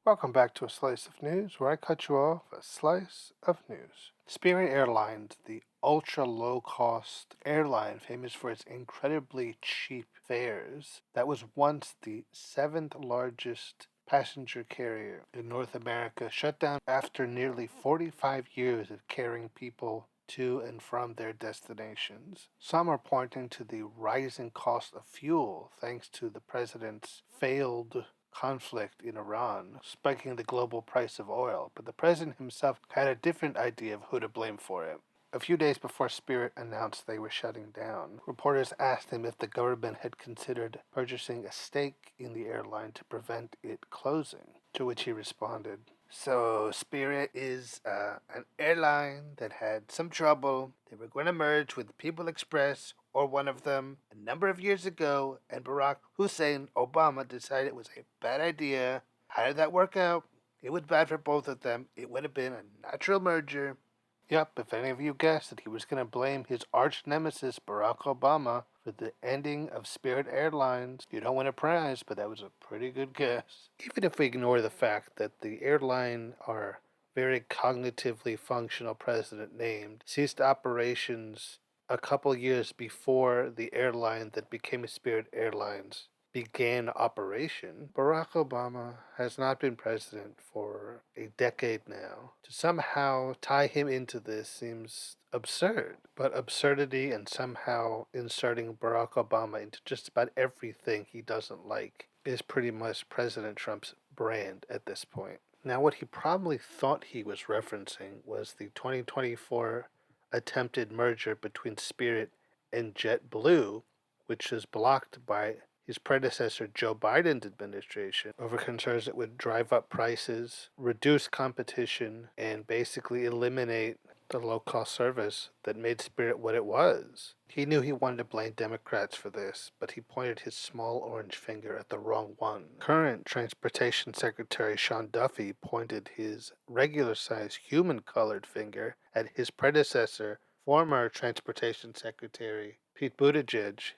Welcome back to A Slice of News, where I cut you off a slice of news. Spirit Airlines, the ultra low cost airline famous for its incredibly cheap fares, that was once the seventh largest passenger carrier in North America, shut down after nearly 45 years of carrying people to and from their destinations. Some are pointing to the rising cost of fuel thanks to the president's failed conflict in Iran, spiking the global price of oil, but the president himself had a different idea of who to blame for it. A few days before Spirit announced they were shutting down, reporters asked him if the government had considered purchasing a stake in the airline to prevent it closing, to which he responded, "So, Spirit is an airline that had some trouble. They were going to merge with People Express or one of them a number of years ago, and Barack Hussein Obama decided it was a bad idea. How did that work out? It was bad for both of them. It would have been a natural merger." Yep, if any of you guessed that he was going to blame his arch nemesis Barack Obama for the ending of Spirit Airlines, you don't win a prize, but that was a pretty good guess. Even if we ignore the fact that the airline our very cognitively functional president named ceased operations a couple years before the airline that became Spirit Airlines began operation, Barack Obama has not been president for a decade now. To somehow tie him into this seems absurd, but absurdity and somehow inserting Barack Obama into just about everything he doesn't like is pretty much President Trump's brand at this point. Now, what he probably thought he was referencing was the 2024 attempted merger between Spirit and JetBlue, which was blocked by his predecessor Joe Biden's administration over concerns that would drive up prices, reduce competition, and basically eliminate the low cost service that made Spirit what it was. He knew he wanted to blame Democrats for this, but he pointed his small orange finger at the wrong one. Current Transportation Secretary Sean Duffy pointed his regular sized human colored finger at his predecessor, former Transportation Secretary Pete Buttigieg,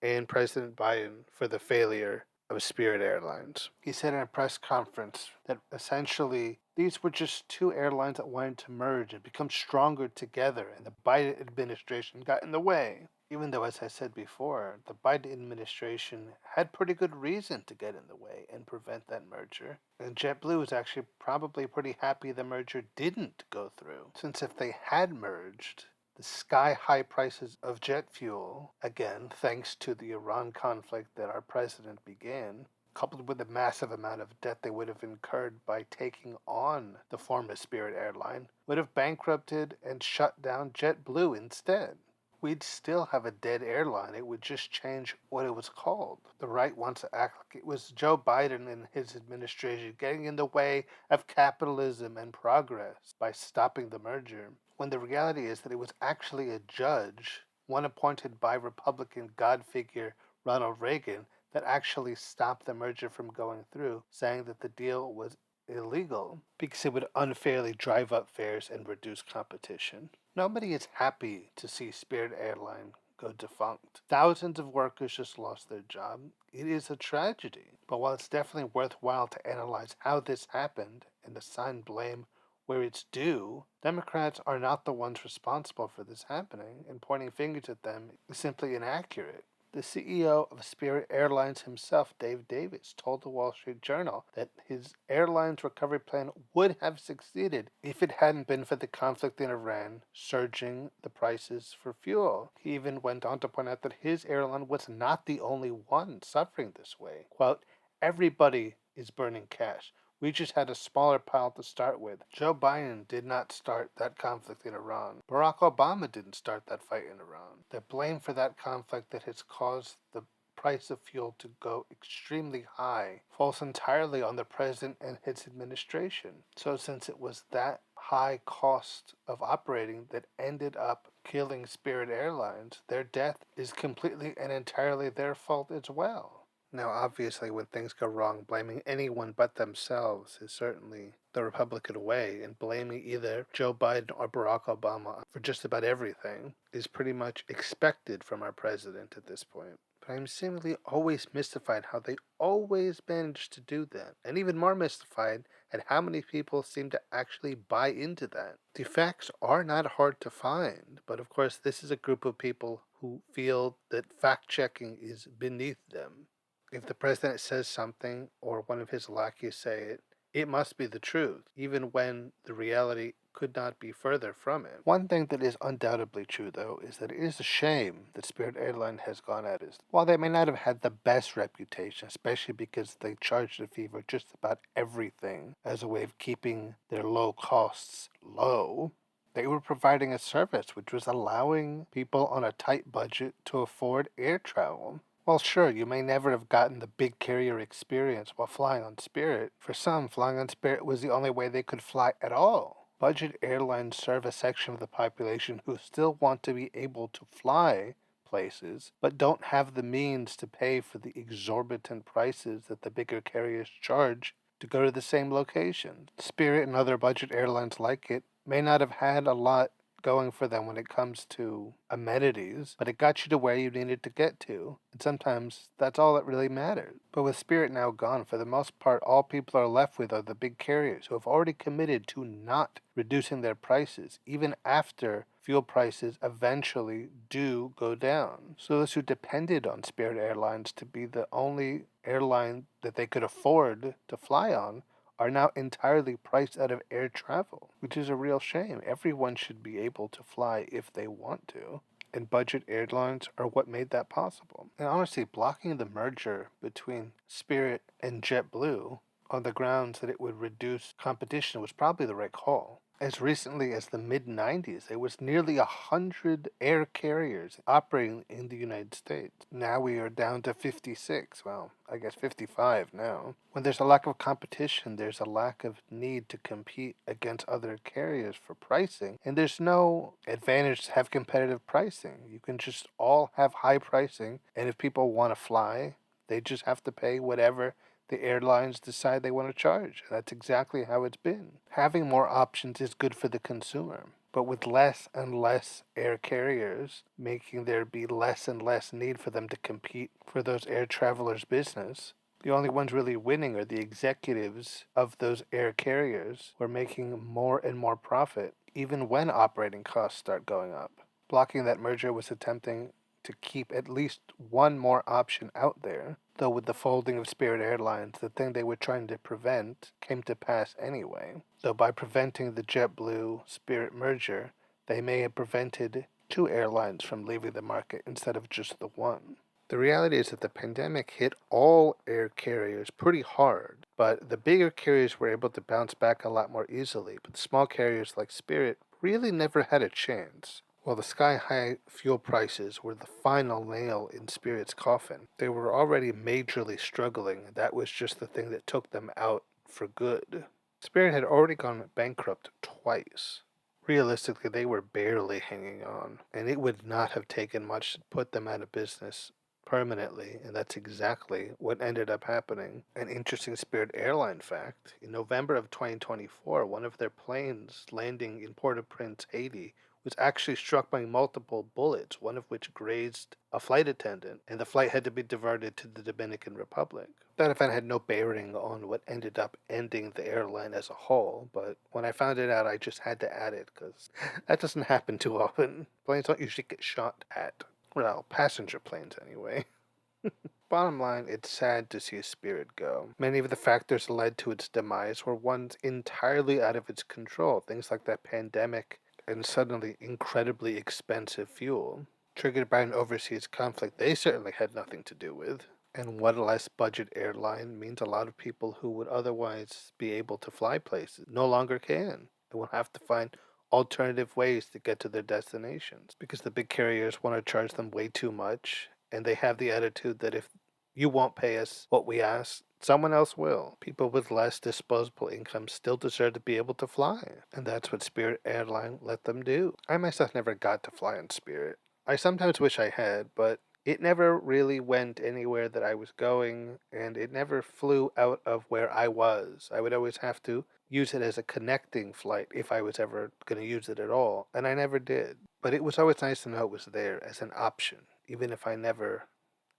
and President Biden for the failure of Spirit Airlines. He said in a press conference that essentially these were just two airlines that wanted to merge and become stronger together, and the Biden administration got in the way. Even though, as I said before, the Biden administration had pretty good reason to get in the way and prevent that merger. And JetBlue is actually probably pretty happy the merger didn't go through, since if they had merged, the sky-high prices of jet fuel, again, thanks to the Iran conflict that our president began, coupled with the massive amount of debt they would have incurred by taking on the former Spirit airline, would have bankrupted and shut down JetBlue instead. We'd still have a dead airline. It would just change what it was called. The right wants to act like it was Joe Biden and his administration getting in the way of capitalism and progress by stopping the merger, when the reality is that it was actually a judge, one appointed by Republican God figure Ronald Reagan, that actually stopped the merger from going through, saying that the deal was illegal because it would unfairly drive up fares and reduce competition. Nobody is happy to see Spirit Airline go defunct. Thousands of workers just lost their job. It is a tragedy. But while it's definitely worthwhile to analyze how this happened and assign blame where it's due, Democrats are not the ones responsible for this happening, and pointing fingers at them is simply inaccurate. The CEO of Spirit Airlines himself, Dave Davis, told the Wall Street Journal that his airline's recovery plan would have succeeded if it hadn't been for the conflict in Iran surging the prices for fuel. He even went on to point out that his airline was not the only one suffering this way. Quote, "Everybody is burning cash. We just had a smaller pile to start with. Joe Biden did not start that conflict in Iran. Barack Obama didn't start that fight in Iran. The blame for that conflict that has caused the price of fuel to go extremely high falls entirely on the president and his administration. So since it was that high cost of operating that ended up killing Spirit Airlines, their death is completely and entirely their fault as well." Now, obviously, when things go wrong, blaming anyone but themselves is certainly the Republican way, and blaming either Joe Biden or Barack Obama for just about everything is pretty much expected from our president at this point. but I'm seemingly always mystified how they always manage to do that, and even more mystified at how many people seem to actually buy into that. The facts are not hard to find, but of course, this is a group of people who feel that fact checking is beneath them. If the president says something or one of his lackeys say it, it must be the truth, even when the reality could not be further from it. One thing that is undoubtedly true, though, is that it is a shame that Spirit Airlines has gone at it. While they may not have had the best reputation, especially because they charged a fee for just about everything as a way of keeping their low costs low, they were providing a service which was allowing people on a tight budget to afford air travel. Well, sure, you may never have gotten the big carrier experience while flying on Spirit. For some, flying on Spirit was the only way they could fly at all. Budget airlines serve a section of the population who still want to be able to fly places, but don't have the means to pay for the exorbitant prices that the bigger carriers charge to go to the same location. Spirit and other budget airlines like it may not have had a lot going for them when it comes to amenities, but it got you to where you needed to get to, and sometimes that's all that really mattered. But with Spirit now gone, for the most part, all people are left with are the big carriers who have already committed to not reducing their prices, even after fuel prices eventually do go down. So those who depended on Spirit Airlines to be the only airline that they could afford to fly on are now entirely priced out of air travel, which is a real shame. Everyone should be able to fly if they want to, and budget airlines are what made that possible. And honestly, blocking the merger between Spirit and JetBlue on the grounds that it would reduce competition was probably the right call. As recently as the mid-90s, there was nearly 100 air carriers operating in the United States. Now we are down to 56, well, I guess 55 now. When there's a lack of competition, there's a lack of need to compete against other carriers for pricing, and there's no advantage to have competitive pricing. You can just all have high pricing, and if people want to fly, they just have to pay whatever the airlines decide they want to charge. That's exactly how it's been. Having more options is good for the consumer, but with less and less air carriers, making there be less and less need for them to compete for those air travelers' business, the only ones really winning are the executives of those air carriers who are making more and more profit, even when operating costs start going up. Blocking that merger was attempting to keep at least one more option out there, though with the folding of Spirit Airlines, the thing they were trying to prevent came to pass anyway. Though by preventing the JetBlue-Spirit merger, they may have prevented two airlines from leaving the market instead of just the one. The reality is that the pandemic hit all air carriers pretty hard, but the bigger carriers were able to bounce back a lot more easily, but the small carriers like Spirit really never had a chance. While the sky-high fuel prices were the final nail in Spirit's coffin, they were already majorly struggling, and that was just the thing that took them out for good. Spirit had already gone bankrupt twice. Realistically, they were barely hanging on, and it would not have taken much to put them out of business permanently, and that's exactly what ended up happening. An interesting Spirit airline fact, in November of 2024, one of their planes landing in Port-au-Prince, Haiti, was actually struck by multiple bullets, one of which grazed a flight attendant, and the flight had to be diverted to the Dominican Republic. That event had no bearing on what ended up ending the airline as a whole, but when I found it out, I just had to add it, because that doesn't happen too often. Planes don't usually get shot at. Well, passenger planes anyway. Bottom line, it's sad to see Spirit go. Many of the factors that led to its demise were ones entirely out of its control, things like that pandemic and suddenly incredibly expensive fuel, triggered by an overseas conflict they certainly had nothing to do with. And one less budget airline means a lot of people who would otherwise be able to fly places no longer can, and will have to find alternative ways to get to their destinations because the big carriers want to charge them way too much, and they have the attitude that if you won't pay us what we ask, someone else will. People with less disposable income still deserve to be able to fly, and that's what Spirit Airline let them do. I myself never got to fly on Spirit. I sometimes wish I had, but it never really went anywhere that I was going, and it never flew out of where I was. I would always have to use it as a connecting flight if I was ever going to use it at all, and I never did. But it was always nice to know it was there as an option, even if I never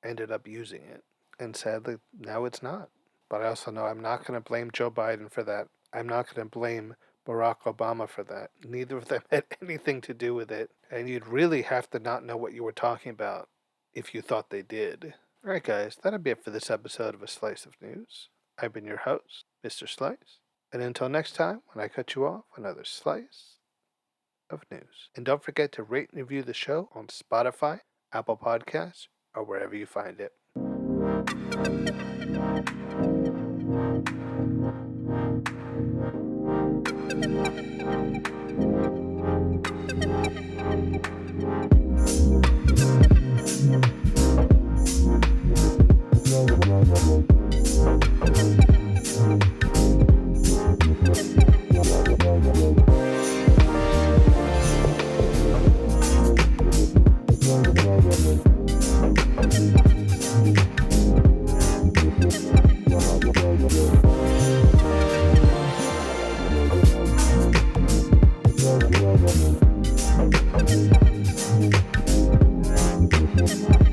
ended up using it. And sadly, now it's not. But I also know I'm not going to blame Joe Biden for that. I'm not going to blame Barack Obama for that. Neither of them had anything to do with it. And you'd really have to not know what you were talking about if you thought they did. Alright guys, that'll be it for this episode of A Slice of News. I've been your host, Mr. Slice. And until next time, when I cut you off, another Slice of News. And don't forget to rate and review the show on Spotify, Apple Podcasts, or wherever you find it. Thank you.